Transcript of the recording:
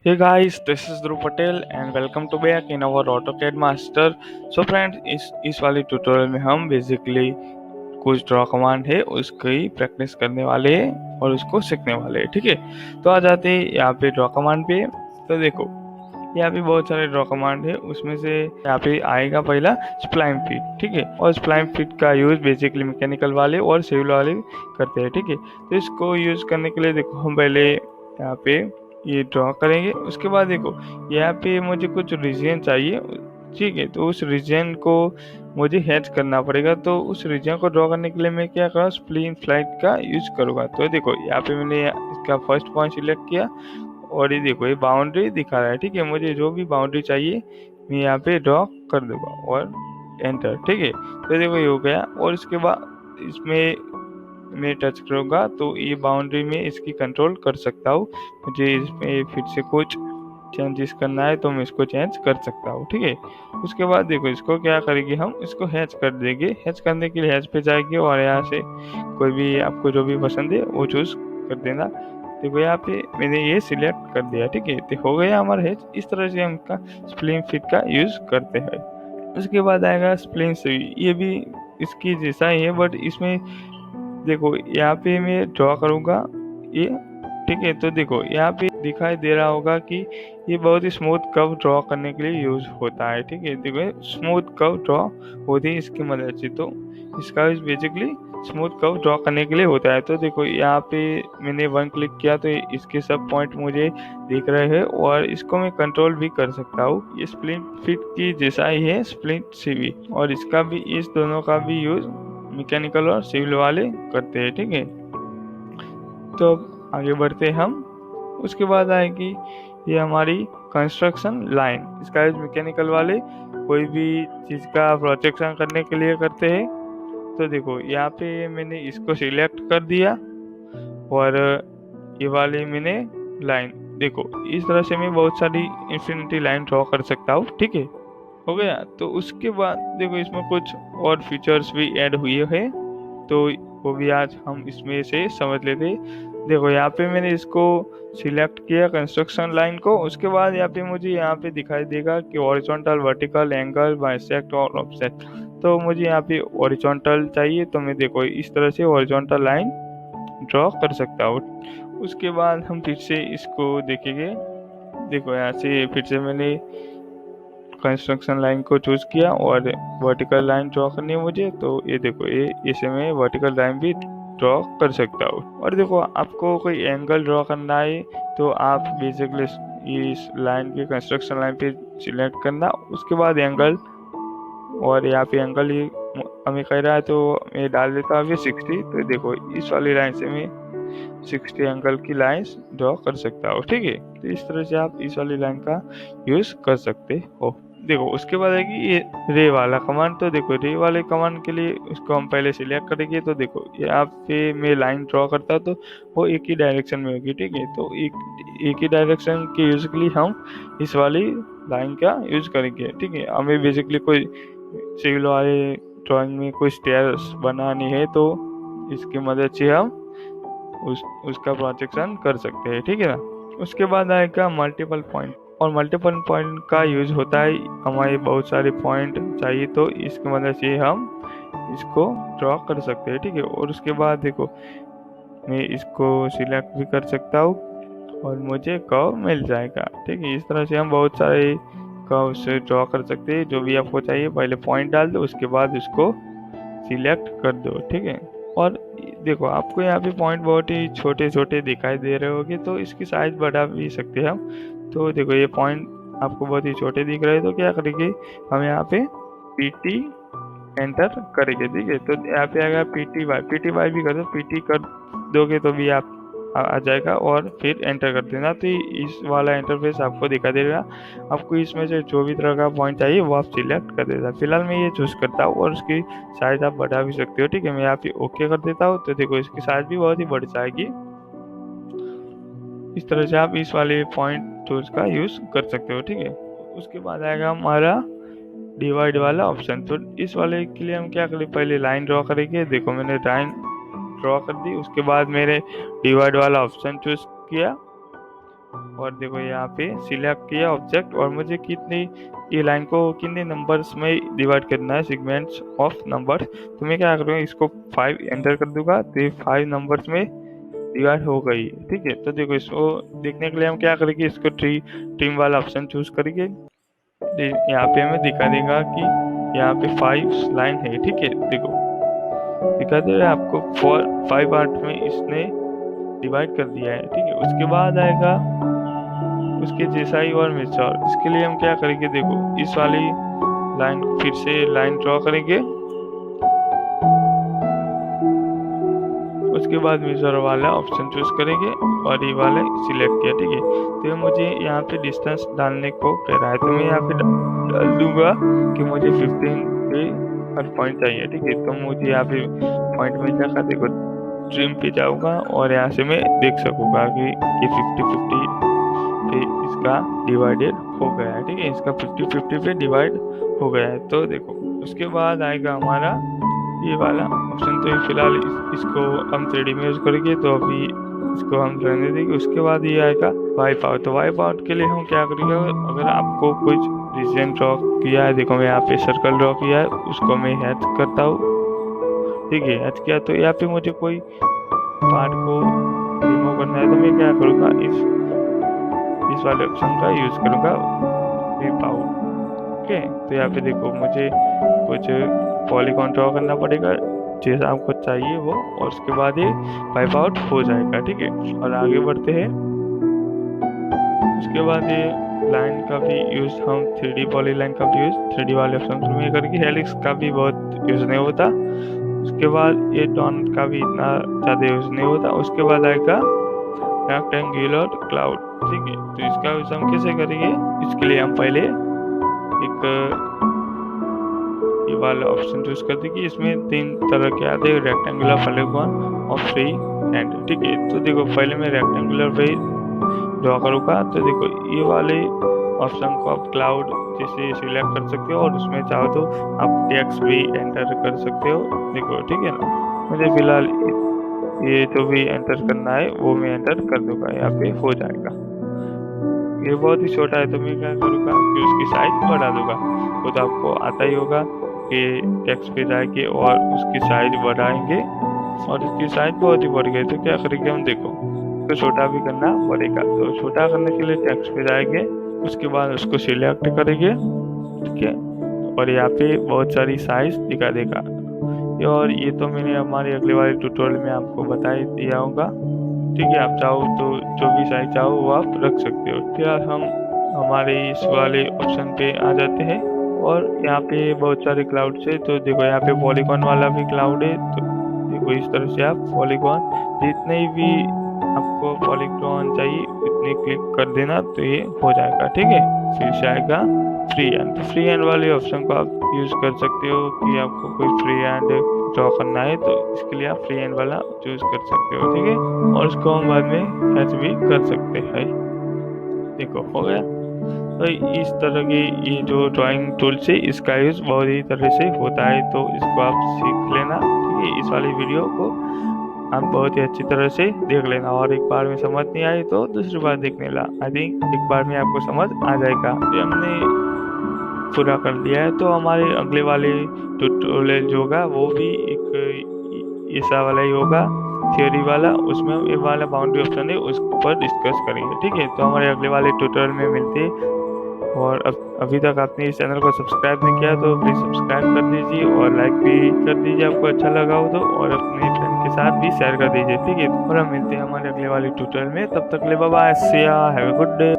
Hey guys, this is Dhruv Patel and welcome to back in our Autocad Master. So friends, इस वाले tutorial में हम basically कुछ draw command है उसकी प्रैक्टिस करने वाले हैं और उसको सीखने वाले हैं। ठीक है, तो आ जाते हैं यहाँ पे ड्रॉ कमांड पे। तो देखो यहाँ पे बहुत सारे ड्रॉ कमांड है, उसमें से यहाँ पे आएगा पहला स्प्लाइन फिट। ठीक है, और स्प्लाइन फिट का यूज बेसिकली मैकेनिकल वाले और सिविल वाले करते हैं। ठीक है, तो इसको यूज करने के लिए देखो हम पहले यहाँ पे ये ड्रॉ करेंगे। उसके बाद देखो यहाँ पे मुझे कुछ रीजन चाहिए। ठीक है, तो उस रीजन को मुझे हैच करना पड़ेगा। तो उस रीजन को ड्रॉ करने के लिए मैं क्या करूँगा, स्प्लिन फ्लाइट का यूज करूँगा। तो देखो यहाँ पे मैंने इसका फर्स्ट पॉइंट सिलेक्ट किया और ये देखो ये बाउंड्री दिखा रहा है। ठीक है, मुझे जो भी बाउंड्री चाहिए मैं यहाँ पे ड्रॉ कर दूंगा और एंटर। ठीक है, तो देखो ये हो गया। और इसके बाद इसमें मैं टच करूँगा तो ये बाउंड्री में इसकी कंट्रोल कर सकता हूँ। मुझे इसमें फिर से कुछ चेंजेस करना है तो मैं इसको चेंज कर सकता हूँ। ठीक है, उसके बाद देखो इसको क्या करेंगे, हम इसको हैच कर देंगे। हैच करने के लिए हैच पे जाएंगे और यहाँ से कोई भी आपको जो भी पसंद है वो चूज कर देना। देखो यहाँ पे मैंने ये सिलेक्ट कर दिया। ठीक है, तो हो गया हमारा हैच। इस तरह से हम इसका स्प्लिन फिट का यूज करते हैं। उसके बाद आएगा स्प्लिन स्वीप। ये भी इसकी जैसा ही है बट इसमें देखो यहाँ पे मैं ड्रॉ करूँगा ये। ठीक है, तो देखो यहाँ पे दिखाई दे रहा होगा कि ये बहुत ही स्मूथ कर्व ड्रॉ करने के लिए यूज होता है। ठीक है, देखो स्मूथ कर्व ड्रॉ होती है इसकी मदद से। तो इसका use basically smooth curve draw करने के लिए होता है। तो देखो यहाँ पे मैंने वन क्लिक किया तो इसके सब पॉइंट मुझे दिख रहे हैं और इसको मैं कंट्रोल भी कर सकता हूँ। ये स्प्लिन फिट की जैसा ही है स्प्लिन सीवी, और इसका भी, इस दोनों का भी यूज मैकेनिकल और सिविल वाले करते हैं। ठीक है, तो अब आगे बढ़ते हैं हम। उसके बाद आएगी ये हमारी कंस्ट्रक्शन लाइन। इसका यूज मैकेनिकल वाले कोई भी चीज़ का प्रोजेक्शन करने के लिए करते हैं। तो देखो यहाँ पे मैंने इसको सिलेक्ट कर दिया और ये वाली मैंने लाइन, देखो इस तरह से मैं बहुत सारी इंफिनिटी लाइन ड्रॉ कर सकता हूँ। ठीक है, हो गया। तो उसके बाद देखो इसमें कुछ और फीचर्स भी ऐड हुए हैं, तो वो भी आज हम इसमें से समझ लेते। देखो यहाँ पे मैंने इसको सिलेक्ट किया कंस्ट्रक्शन लाइन को। उसके बाद यहाँ पे मुझे यहाँ पे दिखाई देगा कि हॉरिजॉन्टल, वर्टिकल, एंगल, बाइसेक्ट और ऑफसेट। तो मुझे यहाँ पे हॉरिजॉन्टल चाहिए तो मैं देखो इस तरह से हॉरिजॉन्टल लाइन ड्रॉ कर सकता हूँ। उसके बाद हम फिर से इसको देखेंगे। देखो यहाँ से फिर से मैंने कंस्ट्रक्शन लाइन को चूज किया और वर्टिकल लाइन ड्रॉ करनी है मुझे। तो ये देखो ये इसे मैं वर्टिकल लाइन भी ड्रॉ कर सकता हूँ। और देखो आपको कोई एंगल ड्रॉ करना है तो आप बेसिकली इस लाइन के कंस्ट्रक्शन लाइन पे सिलेक्ट करना, उसके बाद एंगल, और यहाँ पे एंगल ही हमें कह रहा है तो मैं डाल देता हूँ 60। तो देखो इस वाली लाइन से मैं 60 एंगल की लाइंस ड्रॉ कर सकता हूँ। ठीक है, तो इस तरह से आप इस वाली लाइन का यूज कर सकते हो। देखो उसके बाद है कि ये रे वाला कमांड। तो देखो रे वाले कमांड के लिए उसको हम पहले सिलेक्ट करेंगे। तो देखो यहाँ पे मैं लाइन ड्रॉ करता तो वो एक ही डायरेक्शन में होगी। ठीक है, तो एक ही डायरेक्शन के यूज के लिए हम इस वाली लाइन का यूज करेंगे। ठीक है, हमें बेसिकली कोई सिविल वाले ड्राइंग में कोई स्टेयर्स बनानी है तो इसकी मदद से हम उसका प्रोजेक्शन कर सकते हैं। ठीक है ना। उसके बाद आएगा मल्टीपल पॉइंट, और मल्टीपल पॉइंट का यूज होता है हमारे बहुत सारे पॉइंट चाहिए तो इसकी मदद से हम इसको ड्रॉ कर सकते हैं। ठीक है, और उसके बाद देखो मैं इसको सिलेक्ट भी कर सकता हूँ और मुझे कर्व मिल जाएगा। ठीक है, इस तरह से हम बहुत सारे कर्व से ड्रॉ कर सकते हैं। जो भी आपको चाहिए पहले पॉइंट डाल दो, उसके बाद उसको सिलेक्ट कर दो। ठीक है, और देखो आपको यहाँ पे पॉइंट बहुत ही छोटे छोटे दिखाई दे रहे होंगे तो इसकी साइज बढ़ा भी सकते हैं हम। तो देखो ये पॉइंट आपको बहुत ही छोटे दिख रहे हैं तो क्या करेंगे, हम यहाँ पे PT एंटर करेंगे। ठीक है, तो यहाँ पे आएगा PTY भी कर दो, PT कर दोगे तो भी आप आ जाएगा और फिर एंटर कर देना। तो इस वाला इंटरफेस आपको दिखा देगा। आपको इसमें से जो भी तरह का पॉइंट चाहिए वो आप सिलेक्ट कर देता। फिलहाल मैं ये चूज करता हूँ और उसकी साइज आप बढ़ा भी सकते हो। ठीक है, मैं यहाँ पे ओके कर देता हूँ। तो देखो इसकी साइज भी बहुत ही बढ़ जाएगी। इस तरह से आप इस वाले पॉइंट टूल्स का यूज कर सकते हो। ठीक है, उसके बाद आएगा हमारा डिवाइड वाला ऑप्शन। तो इस वाले के लिए हम क्या करें, पहले लाइन ड्रॉ करेंगे। देखो मैंने लाइन ड्रॉ कर दी, उसके बाद मैंने डिवाइड वाला ऑप्शन चूज किया और देखो यहाँ पे सिलेक्ट किया ऑब्जेक्ट और मुझे कितनी ये लाइन को कितने नंबर्स में डिवाइड करना है, सेगमेंट्स ऑफ नंबर। तो मैं क्या करूँगा, इसको 5 एंटर कर दूंगा तो ये 5 नंबर्स में डिवाइड हो गई। ठीक है, तो देखो इसको देखने के लिए हम क्या करेंगे, इसको ट्रिम वाला ऑप्शन चूज करेंगे। यहाँ पे हमें दिखा देगा कि यहाँ पे 5 लाइन है। ठीक है, देखो दिखा दे रहा है आपको 5 पार्ट में इसने डिवाइड कर दिया है। ठीक है, उसके बाद आएगा उसके जैसा ही और मिक्सचर। इसके लिए हम क्या करेंगे, देखो इस वाली लाइन फिर से लाइन ड्रॉ करेंगे, उसके बाद मिक्सचर वाला ऑप्शन चूज करेंगे और ये वाला सिलेक्ट किया। ठीक है, तो ये मुझे यहाँ पे डिस्टेंस डालने को कह रहा है, तो मैं यहाँ पे डाल दूंगा कि मुझे 15 पे हर पॉइंट चाहिए। ठीक है, तो मुझे यहाँ पे पॉइंट मिल जाएगा। देखो ट्रिम पे जाऊंगा और यहाँ से मैं देख सकूंगा कि ये 50-50 पे इसका डिवाइडेड हो गया है। ठीक है, इसका 50-50 पे डिवाइड हो गया है। तो देखो उसके बाद आएगा हमारा ये वाला ऑप्शन। तो फिलहाल इसको हम 3D में यूज करेंगे, तो अभी इसको हम रहने देंगे। उसके बाद ये आएगा वाइप आउट। तो वाइप आउट के लिए हम क्या करेंगे, अगर आपको कुछ रीजन ड्रॉ किया है, देखो मैं यहाँ पे सर्कल ड्रॉ किया है, उसको मैं हैच करता हूँ। ठीक है, हैच किया तो यहाँ पे मुझे कोई पार्ट को रिमूव करना है, तो मैं क्या करूँगा, इस वाले ऑप्शन का यूज करूँगा, वाइप आउट। ओके, तो यहाँ पे देखो मुझे कुछ पॉलीगॉन ड्रॉ करना पड़ेगा जैसा आपको चाहिए वो, और उसके बाद ये वाइप आउट हो जाएगा। ठीक है, और आगे बढ़ते हैं। उसके बाद ये लाइन का भी यूज हम 3D पॉली लाइन का भी यूज 3D वाले ऑप्शन में करके, हेलिक्स का भी बहुत यूज नहीं होता। उसके बाद ये डॉन का भी इतना ज़्यादा यूज नहीं होता। उसके बाद आएगा रेक्टेंगुलर क्लाउड। ठीक है, तो इसका यूज हम कैसे करेंगे, इसके लिए हम पहले एक ये वाला ऑप्शन चूज कर देंगे। इसमें 3 तरह के आते हैं, रेक्टेंगुलर, पॉलीगॉन और फ्री हैंड। ठीक है, तो देखो पहले मैं रेक्टेंगुलर पे ड्रॉ करूँगा। तो देखो ये वाले ऑप्शन को आप क्लाउड जैसे सिलेक्ट कर सकते हो और उसमें चाहो तो आप टेक्स्ट भी एंटर कर सकते हो। देखो ठीक है ना, मुझे फिलहाल ये जो भी एंटर करना है वो मैं एंटर कर दूंगा, यहाँ पे हो जाएगा। ये बहुत ही छोटा है, तो मैं क्या करूँगा कि उसकी साइज बढ़ा दूंगा। वो तो आपको आता ही होगा कि टेक्स्ट पे जाएंगे और उसकी साइज बढ़ाएंगे, और इसकी साइज बहुत ही बढ़ गई। तो क्या करेंगे हम, देखो तो छोटा भी करना पड़ेगा। तो छोटा करने के लिए टेक्स्ट पे जाएंगे, उसके बाद उसको सिलेक्ट करेंगे। ठीक है, और यहाँ पे बहुत सारी साइज दिखा देगा, और ये तो मैंने हमारे अगले वाले ट्यूटोरियल में आपको बता ही दिया होगा। ठीक है, आप चाहो तो जो भी साइज चाहो वो आप रख सकते हो। फिलहाल हम हमारे इस वाले ऑप्शन पे आ जाते हैं, और यहाँ पे बहुत सारे क्लाउड है। तो देखो यहाँ पे पॉलीगॉन वाला भी क्लाउड है। तो देखो इस तरह से आप पॉलीगॉन जितने भी आपको पॉलीगॉन चाहिए उतने क्लिक कर देना, तो ये हो जाएगा। ठीक है, फिर से आएगा फ्री हैंड। तो फ्री हैंड वाले ऑप्शन को आप यूज कर सकते हो कि आपको कोई फ्री हैंड ड्रॉ करना है, तो इसके लिए आप फ्री हैंड वाला चूज कर सकते हो। ठीक है, और उसको हम बाद में हैच भी कर सकते हैं। देखो हो गया। तो इस तरह की ये जो ड्राइंग टूल से इसका यूज बहुत ही तरह से होता है, तो इसको आप सीख लेना। ठीक है, इस वाली वीडियो को आप बहुत ही अच्छी तरह से देख लेना, और एक बार में समझ नहीं आई तो दूसरी बार देखने ला, आई थिंक एक बार में आपको समझ आ जाएगा। ये हमने पूरा कर लिया है, तो हमारे अगले वाले ट्यूटोरियल जो होगा वो भी एक ऐसा वाला ही होगा, थियोरी वाला। उसमें हम ये वाला बाउंड्री ऑप्शन है उस पर डिस्कस करेंगे। ठीक है, तो हमारे अगले वाले ट्यूटोरियल में मिलते हैं। और अभी तक आपने इस चैनल को सब्सक्राइब नहीं किया तो प्लीज़ सब्सक्राइब कर दीजिए, और लाइक भी कर दीजिए आपको अच्छा लगा हो तो, और अपने फ्रेंड के साथ भी शेयर कर दीजिए। ठीक है, और हम मिलते हैं हमारे अगले वाले ट्यूटोरियल में। तब तक ले बाय बाय, सी या, हैव अ गुड डे।